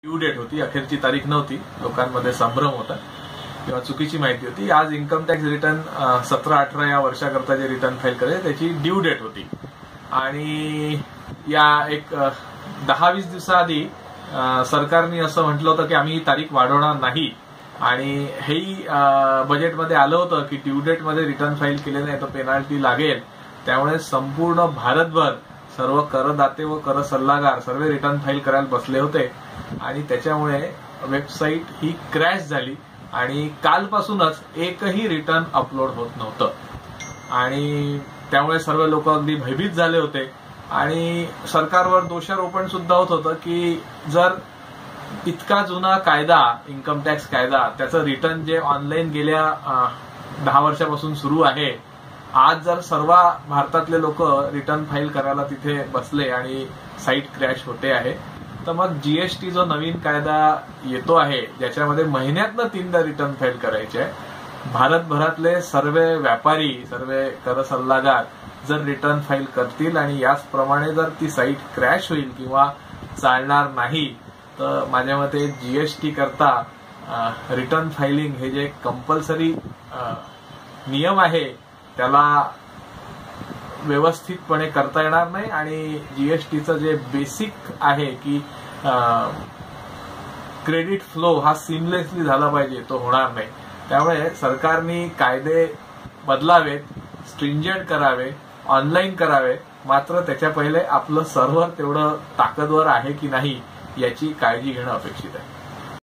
Due date होती, अखेरची तारीख नव्हती. लोकांमध्ये संभ्रम होता किंवा चुकीची माहिती होती. आज इन्कम टॅक्स रिटर्न 17-18 या वर्षाकरता जे रिटर्न फाईल करायचे त्याची ड्यू डेट होती आणि या एक 10-20 दिवसाआधी सरकारने असं म्हटलं होतं की आम्ही ही तारीख वाढवणार नाही आणि हेही बजेटमध्ये आलं होतं की ड्यू डेटमध्ये रिटर्न फाईल केले नाही तर पेनाल्टी लागेल. त्यामुळे संपूर्ण भारतभर सर्व करदाते व कर सल्लागार सर्व रिटर्न फाईल करायला बसले होते आणि त्याच्यामुळे वेबसाईट ही क्रॅश झाली आणि कालपासूनच एकही रिटर्न अपलोड होत नव्हतं आणि त्यामुळे सर्व लोक अगदी भयभीत झाले होते आणि सरकारवर दोषारोपण सुद्धा होत होतं की जर इतका जुना कायदा, इन्कम टॅक्स कायदा, त्याचं रिटर्न जे ऑनलाईन गेल्या 10 वर्षापासून सुरू आहे, आज जर सर्व भारतातले लोक रिटर्न फाईल करायला तिथे बसले आणि साईट क्रॅश होते आहे, तर मग जीएसटी जो नवीन कायदा येतो आहे ज्याच्यामध्ये महिन्यातनं 3दा रिटर्न फाईल करायचे आहे, भारतभरातले सर्व व्यापारी, सर्व कर सल्लागार जर रिटर्न फाईल करतील आणि याचप्रमाणे जर ती साईट क्रॅश होईल किंवा चालणार नाही तर माझ्या मते जीएसटी करता रिटर्न फायलिंग हे जे कंपल्सरी नियम आहे त्याला व्यवस्थितपणे करता येणार नाही आणि जीएसटीचं जे बेसिक आहे की क्रेडिट फ्लो हा सिमलेसली झाला पाहिजे तो होणार नाही. त्यामुळे सरकारने कायदे बदलावेत, स्ट्रिंजंट करावे, ऑनलाईन करावे, मात्र त्याच्या पहिले आपलं सर्व्हर तेवढं ताकदवर आहे की नाही याची काळजी घेणं अपेक्षित आहे.